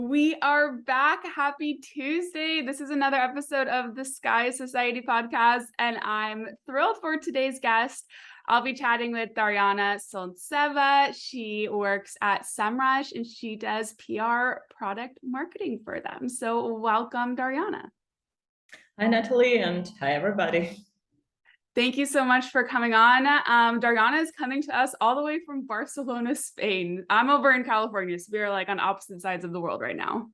We are back. Happy Tuesday. This is another episode of the Sky Society podcast, and I'm thrilled for today's guest. I'll be chatting with Daryana Solntseva. She works at Semrush and she does PR product marketing for them. So welcome, Daryana. Hi, Natalie, and hi, everybody. Thank you so much for coming on. Daryana is coming to us all the way from Barcelona, Spain. I'm over in California, so we are like on opposite sides of the world right now.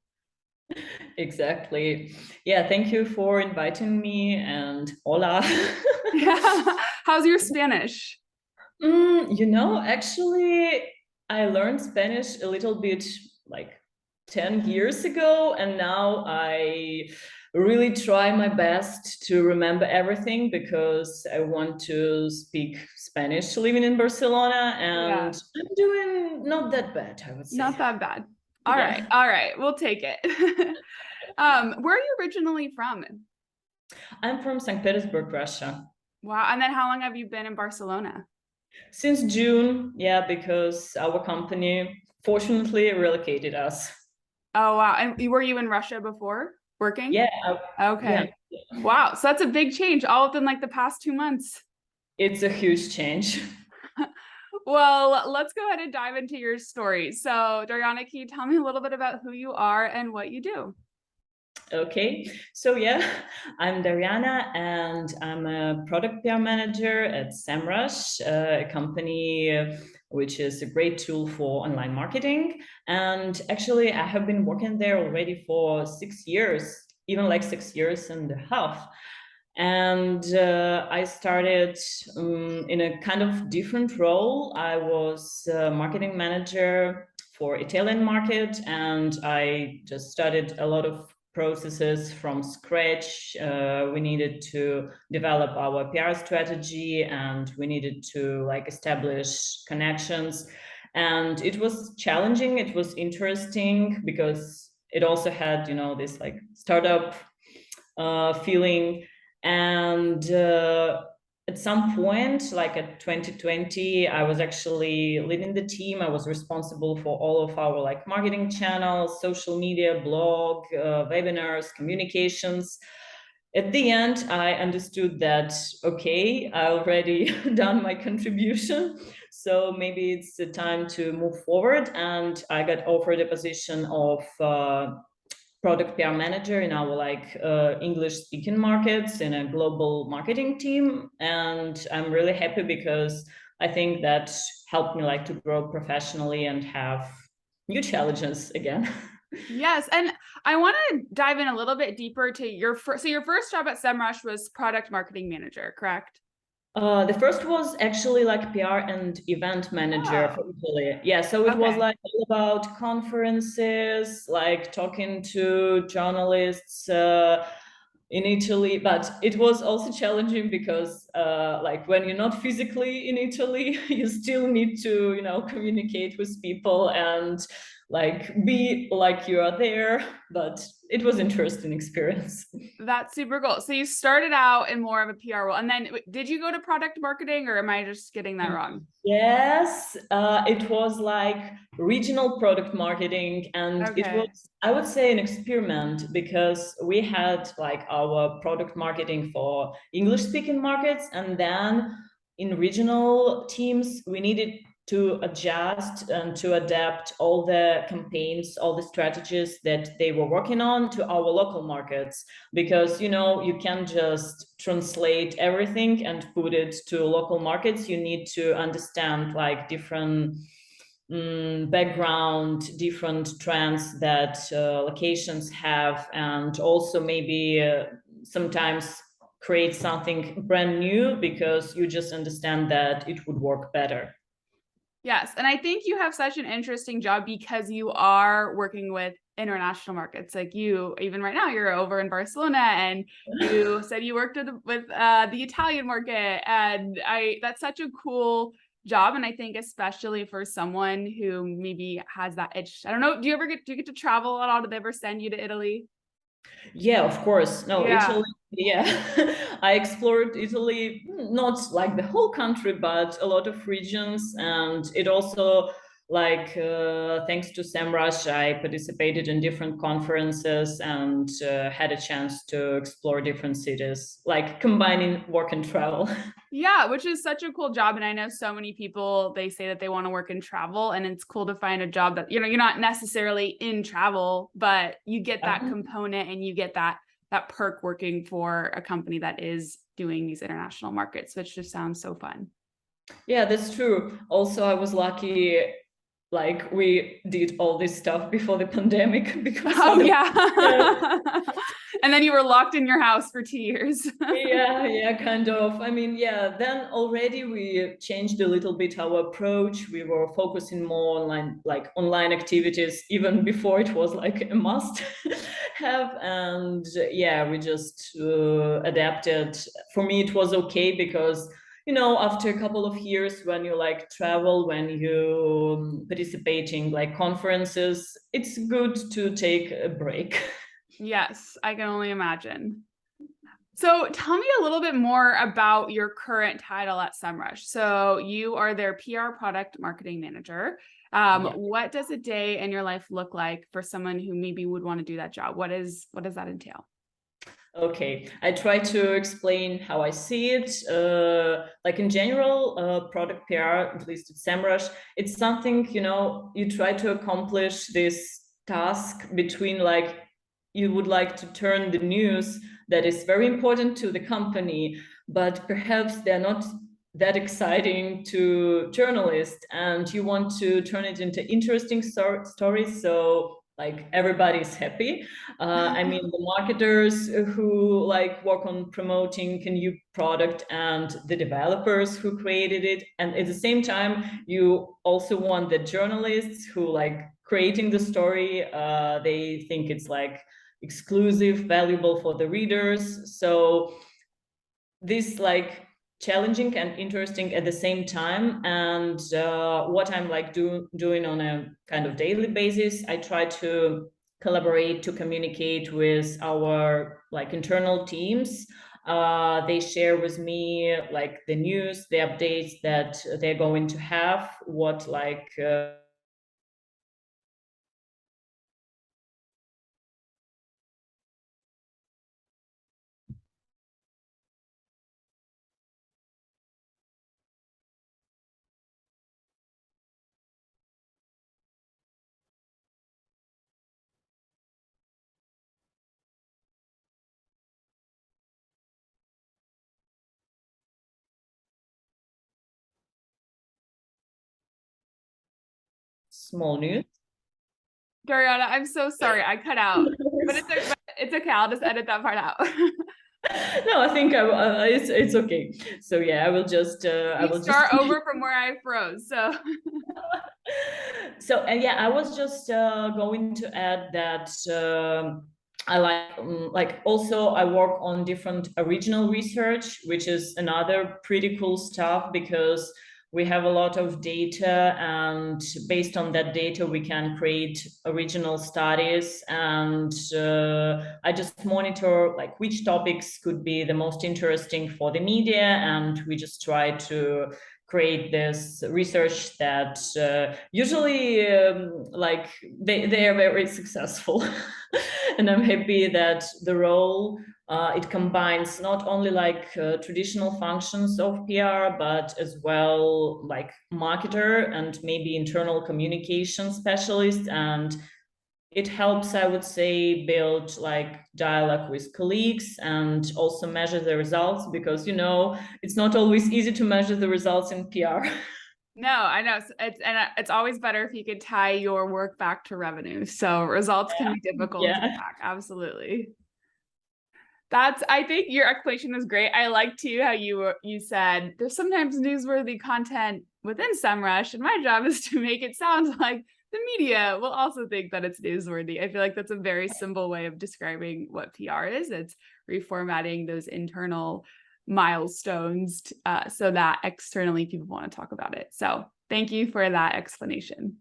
Exactly. Yeah, thank you for inviting me, and hola. Yeah. How's your Spanish? Actually, I learned Spanish a little bit like 10 years ago, and now I really try my best to remember everything because I want to speak Spanish living in Barcelona, and Yeah. I'm doing not that bad, I would say. Not that bad. All right. Yeah. All right. We'll take it. Where are you originally from? I'm from St. Petersburg, Russia. Wow. And then how long have you been in Barcelona? Since June, yeah, because our company fortunately relocated us. Oh, wow. And were you in Russia before working? Yeah, yeah, Okay. Wow. So that's a big change all within like the past 2 months. it's a huge change. Well, let's go ahead and dive into your story. So, Daryana, can you tell me a little bit about who you are and what you do? Okay, so yeah, I'm Daryana and I'm a product PR manager at Semrush, a company which is a great tool for online marketing. And actually, I have been working there already for 6 years, even like 6 years and a half. And I started in a kind of different role. I was a marketing manager for Italian market, and I just started a lot of processes from scratch. We needed to develop our PR strategy, and we needed to like establish connections. And it was challenging. It was interesting because it also had, this like startup feeling. And at some point, like at 2020, I was actually leading the team. I was responsible for all of our like marketing channels, social media, blog, webinars, communications. At the end, I understood that, okay, I already done my contribution. So maybe it's the time to move forward. And I got offered a position of product PR manager in our like English speaking markets in a global marketing team. And I'm really happy because I think that helped me like to grow professionally and have new challenges again. Yes, and I want to dive in a little bit deeper to your first. So your first job at Semrush was product marketing manager, correct? The first was actually like PR and event manager for Oh, Italy. Yeah, so it was okay. like all about conferences, like talking to journalists in Italy. But it was also challenging because, like, when you're not physically in Italy, you still need to, communicate with people and like be like you are there. But it was interesting experience. That's super cool. So you started out in more of a PR role, and then did you go to product marketing, or am I just getting that wrong? Yes, it was like regional product marketing, and it was, Okay. I would say, an experiment because we had like our product marketing for English-speaking markets, and then in regional teams, we needed to adjust and to adapt all the campaigns, all the strategies that they were working on to our local markets because you can't just translate everything and put it to local markets. You need to understand like different background, different trends that locations have, and also maybe sometimes create something brand new because you just understand that it would work better. Yes, and I think you have such an interesting job because you are working with international markets. Like you, even right now, you're over in Barcelona, and you said you worked with the Italian market, and that's such a cool job. And I think especially for someone who maybe has that itch. I don't know. Do you get to travel a lot? Do they ever send you to Italy? Yeah, of course. No, Yeah. Italy. Yeah, I explored Italy, not like the whole country, but a lot of regions. And it also like thanks to Semrush, I participated in different conferences and had a chance to explore different cities, like combining work and travel. Yeah, which is such a cool job. And I know so many people, they say that they want to work in travel, and it's cool to find a job that, you're not necessarily in travel, but you get that component and you get that perk working for a company that is doing these international markets, which just sounds so fun. Yeah, that's true. Also, I was lucky, like we did all this stuff before the pandemic because Oh, yeah. yeah. And then you were locked in your house for 2 years. Yeah, kind of. I mean, yeah, then already we changed a little bit our approach. We were focusing more online, like online activities, even before it was like a must have. And yeah, we just adapted. For me, it was okay because, after a couple of years when you like travel, when you participating like conferences, it's good to take a break. Yes, I can only imagine. So tell me a little bit more about your current title at Semrush. So you are their PR product marketing manager. Yeah. What does a day in your life look like for someone who maybe would want to do that job? What does that entail? Okay, I try to explain how I see it. Like in general, product PR, at least at Semrush, it's something, you try to accomplish this task between like, you would like to turn the news that is very important to the company, but perhaps they're not that exciting to journalists, and you want to turn it into interesting stories. So like everybody's happy. I mean, the marketers who like work on promoting a new product and the developers who created it. And at the same time, you also want the journalists who like creating the story. They think it's like exclusive, valuable for the readers. So this like challenging and interesting at the same time. And what I'm like doing on a kind of daily basis, I try to collaborate, to communicate with our like internal teams. They share with me like the news, the updates that they're going to have, what like small news. Daryana, I'm so sorry. I cut out, but it's okay. I'll just edit that part out. No, I think it's okay. So yeah, I will just I You will just start over from where I froze. So so and yeah, I was just going to add that I like also I work on different original research, which is another pretty cool stuff because we have a lot of data, and based on that data we can create original studies. And I just monitor like which topics could be the most interesting for the media, and we just try to create this research that usually like they are very successful. And I'm happy that the role it combines not only like traditional functions of PR, but as well like marketer and maybe internal communication specialist. And it helps, I would say, build like dialogue with colleagues and also measure the results, because it's not always easy to measure the results in PR. no, I know it's always better if you could tie your work back to revenue. So results can be difficult to Yeah. track. Absolutely. I think your explanation was great. I like too how you said there's sometimes newsworthy content within Semrush, and my job is to make it sound like the media will also think that it's newsworthy. I feel like that's a very simple way of describing what PR is. It's reformatting those internal milestones so that externally people want to talk about it. So thank you for that explanation.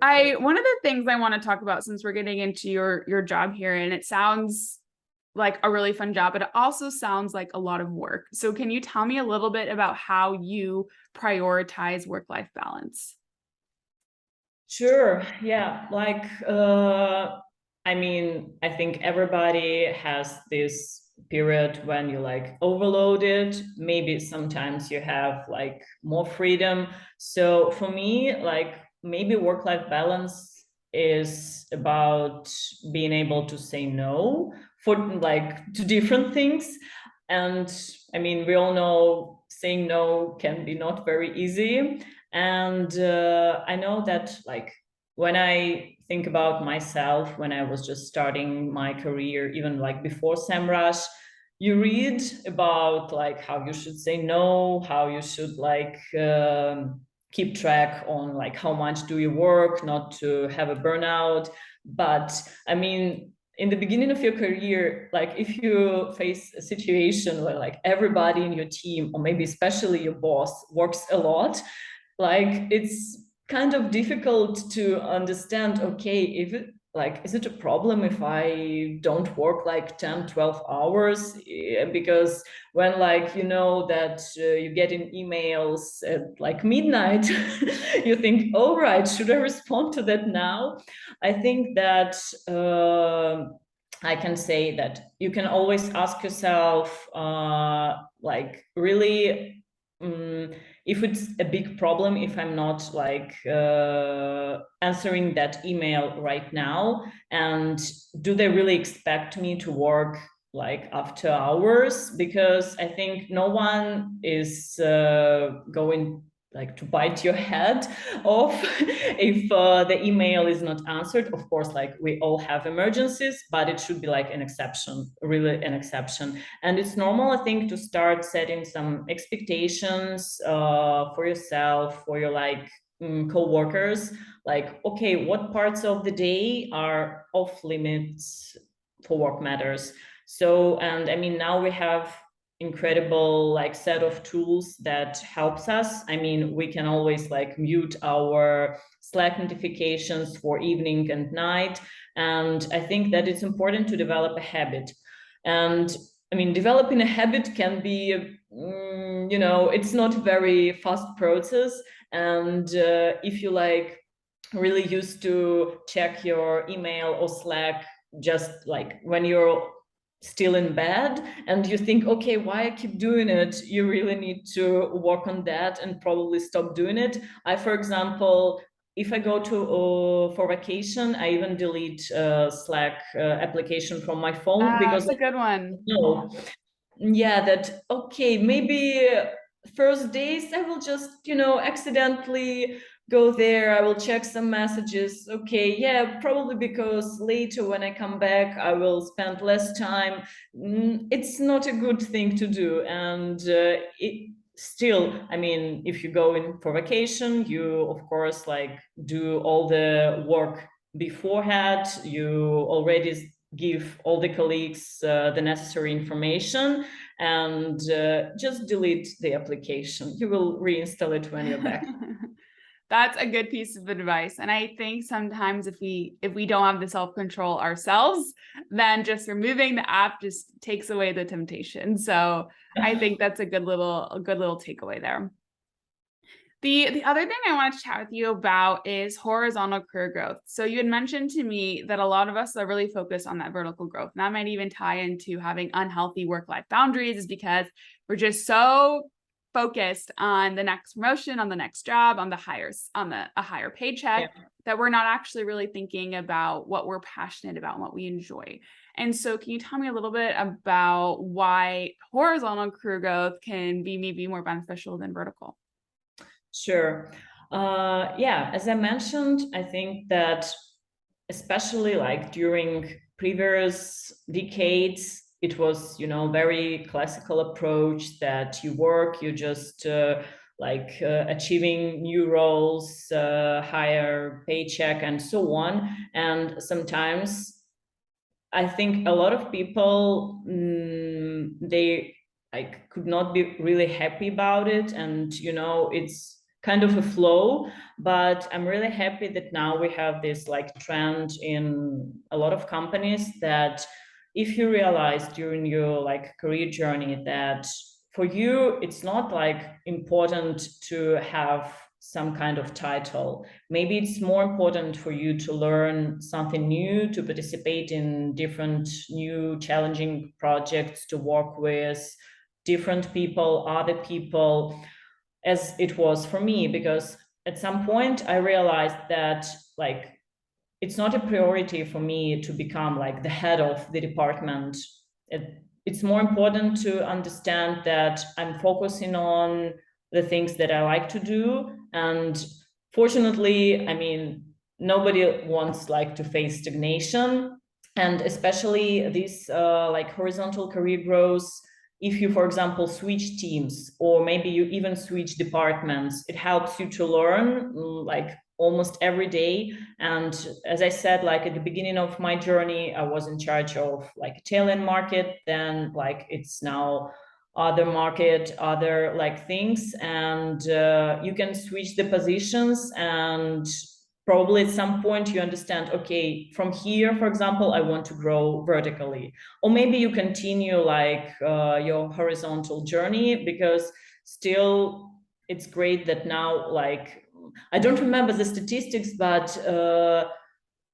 One of the things I want to talk about, since we're getting into your job here, and it sounds like a really fun job, but it also sounds like a lot of work. So can you tell me a little bit about how you prioritize work-life balance? Sure. Yeah. Like, I mean, I think everybody has this period when you like overloaded. Maybe sometimes you have like more freedom. So for me, like maybe work-life balance is about being able to say no for like to different things. And I mean, we all know saying no can be not very easy. And I know that, like, when I think about myself, when I was just starting my career, even like before Semrush, you read about like how you should say no, how you should like keep track on like how much do you work, not to have a burnout. But I mean, in the beginning of your career, like if you face a situation where like everybody in your team, or maybe especially your boss, works a lot, like it's kind of difficult to understand, okay, if it like, is it a problem if I don't work like 10, 12 hours? Because when like you know that you get in emails at like midnight, you think, all right, should I respond to that now? I think that I can say that you can always ask yourself, like really, if it's a big problem, if I'm not like answering that email right now, and do they really expect me to work like after hours? Because I think no one is going like to bite your head off if the email is not answered. Of course, like we all have emergencies, but it should be like an exception, really an exception. And it's normal, I think, to start setting some expectations for yourself, for your like co-workers. Like, okay, what parts of the day are off limits for work matters? So, and I mean, now we have incredible like set of tools that helps us. I mean, we can always like mute our Slack notifications for evening and night. And I think that it's important to develop a habit. And I mean, developing a habit can be, you know, it's not a very fast process. And if you like really used to check your email or Slack just like when you're still in bed and you think, okay, why I keep doing it, you really need to work on that and probably stop doing it. I, for example, if I go to for vacation, I even delete Slack application from my phone because That's a good one. no, yeah, that okay, maybe first days I will just, you know, accidentally go there, I will check some messages. Okay, yeah, probably because later when I come back I will spend less time. It's not a good thing to do. And it still, I mean, if you go in for vacation, you of course like do all the work beforehand. You already give all the colleagues the necessary information, and just delete the application. You will reinstall it when you're back. That's a good piece of advice. And I think sometimes if we don't have the self-control ourselves, then just removing the app just takes away the temptation. So I think that's a good little takeaway there. The other thing I want to chat with you about is horizontal career growth. So you had mentioned to me that a lot of us are really focused on that vertical growth. And that might even tie into having unhealthy work-life boundaries, is because we're just so focused on the next promotion, on the next job, on a higher paycheck, Yeah. that we're not actually really thinking about what we're passionate about and what we enjoy. And so can you tell me a little bit about why horizontal career growth can be maybe more beneficial than vertical? Sure. Yeah, as I mentioned, I think that especially like during previous decades, it was, you know, very classical approach that you work, you just achieving new roles, higher paycheck, and so on. And sometimes I think a lot of people, they like could not be really happy about it, and you know it's kind of a flow. But I'm really happy that now we have this like trend in a lot of companies that if you realize during your like career journey that for you it's not like important to have some kind of title. Maybe it's more important for you to learn something new, to participate in different new challenging projects, to work with different people, other people, as it was for me, because at some point I realized that like it's not a priority for me to become like the head of the department. It's more important to understand that I'm focusing on the things that I like to do. And fortunately, I mean, nobody wants like to face stagnation. And especially this like horizontal career growth, if you, for example, switch teams, or maybe you even switch departments, it helps you to learn like almost every day. And as I said, like at the beginning of my journey, I was in charge of like Italian market, then like it's now other market, other like things. And you can switch the positions, and probably at some point you understand, okay, from here, for example, I want to grow vertically. Or maybe you continue like your horizontal journey, because still it's great that now, like, I don't remember the statistics, but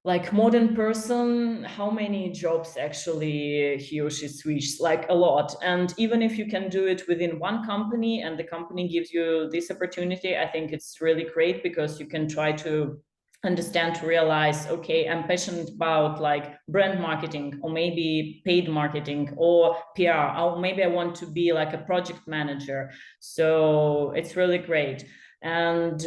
like modern person, how many jobs actually he or she switched? Like a lot. And even if you can do it within one company and the company gives you this opportunity, I think it's really great, because you can try to understand, to realize, okay, I'm passionate about like brand marketing, or maybe paid marketing, or PR, or maybe I want to be like a project manager. So it's really great. And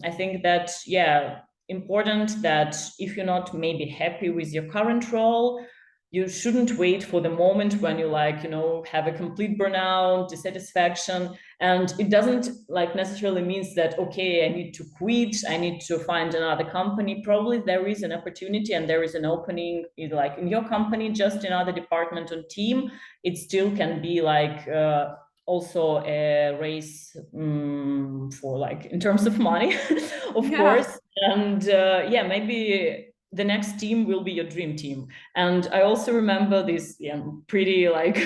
I think that, yeah, important that if you're not maybe happy with your current role, you shouldn't wait for the moment when you like, you know, have a complete burnout, dissatisfaction. And it doesn't like necessarily means that, okay, I need to quit, I need to find another company. Probably there is an opportunity and there is an opening, either like in your company, just in other department and team. It still can be like also a race for like in terms of money, of course. And yeah, maybe the next team will be your dream team. And I also remember this pretty like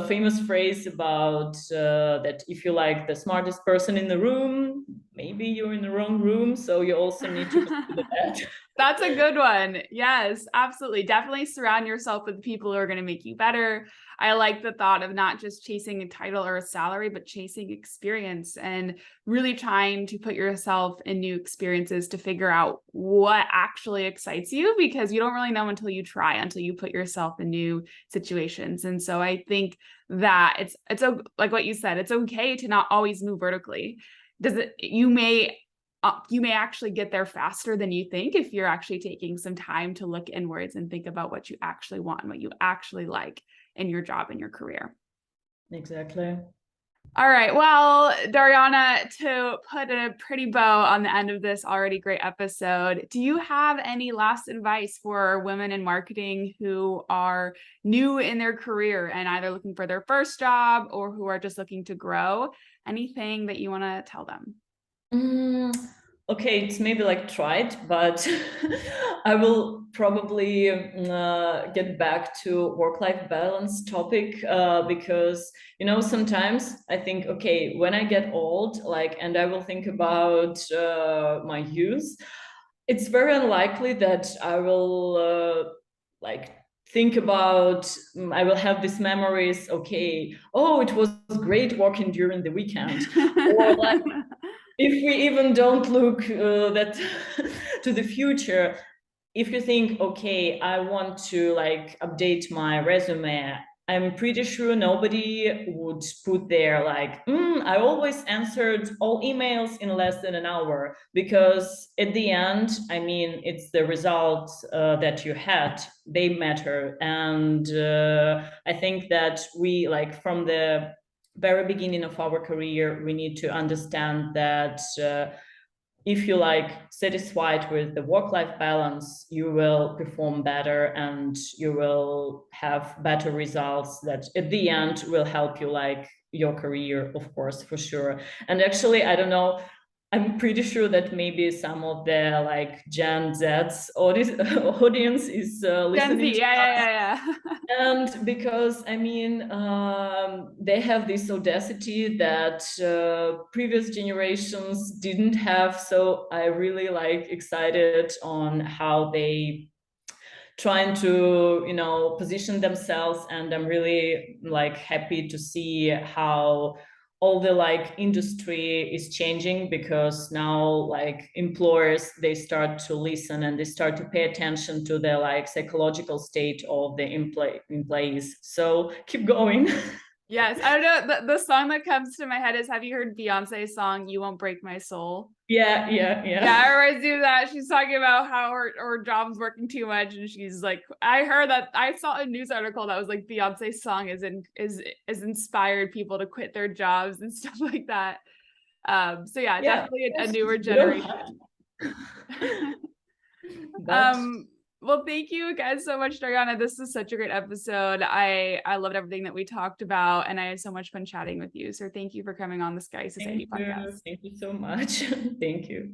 famous phrase about that if you like the smartest person in the room, maybe you're in the wrong room. So you also need to consider that. That's a good one. Yes, absolutely. Definitely surround yourself with people who are going to make you better. I like the thought of not just chasing a title or a salary, but chasing experience and really trying to put yourself in new experiences to figure out what actually excites you, because you don't really know until you try, until you put yourself in new situations. And so I think that it's like what you said, it's okay to not always move vertically. You may actually get there faster than you think if you're actually taking some time to look inwards and think about what you actually want and what you actually like in your job and your career. Exactly. All right. Well, Daryana, to put a pretty bow on the end of this already great episode, do you have any last advice for women in marketing who are new in their career and either looking for their first job or who are just looking to grow? Anything that you want to tell them? Okay, it's maybe like tried, but I will probably get back to work-life balance topic, because, you know, sometimes I think, okay, when I get old, like, and I will think about my youth, it's very unlikely that I will like think about, I will have these memories, okay, oh, it was great working during the weekend. Or like, if we even don't look that to the future, if you think, okay, I want to like update my resume, I'm pretty sure nobody would put there like, I always answered all emails in less than an hour, because at the end, I mean, it's the results that you had, they matter. And I think that we, like, from the very beginning of our career, we need to understand that if you like satisfied with the work-life balance, you will perform better and you will have better results that at the end will help you like your career, of course, for sure. And actually, I don't know, I'm pretty sure that maybe some of the like Gen Z's audience is Gen listening Z, to yeah, us. yeah, yeah, yeah. And because I mean, they have this audacity that previous generations didn't have. So I really like excited on how they trying to position themselves, and I'm really like happy to see how all the like industry is changing, because now like employers, they start to listen and they start to pay attention to the like psychological state of the employees. So keep going. Yes, I don't know. The song that comes to my head is, have you heard Beyonce's song "You Won't Break My Soul"? Yeah, yeah, yeah. Yeah, I always do that. She's talking about how her job's working too much, and she's like, I heard that, I saw a news article that was like Beyonce's song is inspired people to quit their jobs and stuff like that. So yeah, Yeah, definitely a yes, newer you don't have generation. but um, well, thank you guys so much, Daryana. This is such a great episode. I loved everything that we talked about, and I had so much fun chatting with you. So thank you for coming on the Sky Society podcast. thank you so much. Thank you.